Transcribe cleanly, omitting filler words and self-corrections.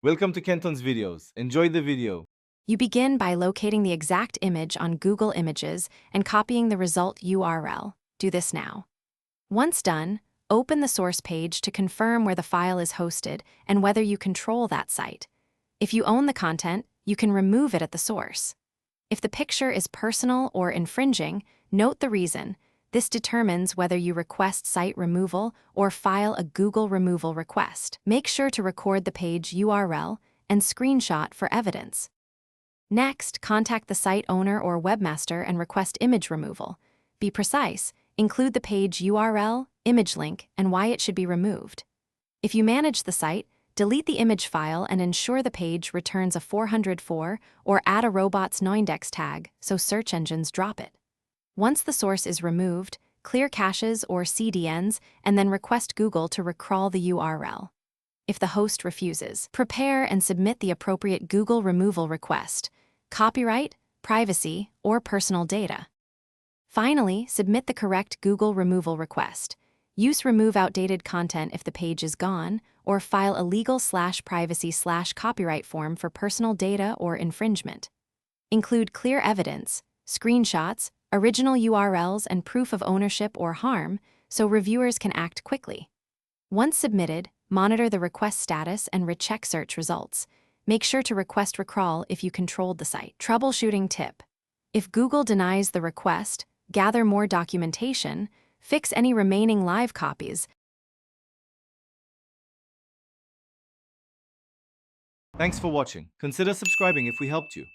Welcome to Kenton's videos. Enjoy the video. You begin by locating the exact image on Google Images and copying the result URL. Do this now. Once done, open the source page to confirm where the file is hosted and whether you control that site. If you own the content, you can remove it at the source. If the picture is personal or infringing, note the reason. This determines whether you request site removal or file a Google removal request. Make sure to record the page URL and screenshot for evidence. Next, contact the site owner or webmaster and request image removal. Be precise, include the page URL, image link, and why it should be removed. If you manage the site, delete the image file and ensure the page returns a 404 or add a robots noindex tag so search engines drop it. Once the source is removed, clear caches or CDNs and then request Google to recrawl the URL. If the host refuses, prepare and submit the appropriate Google removal request, copyright, privacy, or personal data. Finally, submit the correct Google removal request. Use remove outdated content if the page is gone, or file a legal/privacy/copyright form for personal data or infringement. Include clear evidence, screenshots, original URLs, and proof of ownership or harm so reviewers can act quickly. Once submitted, monitor the request status and recheck search results. Make sure to request recrawl if you controlled the site. Troubleshooting tip: if Google denies the request, gather more documentation, fix any remaining live copies. Thanks for watching. Consider subscribing if we helped you.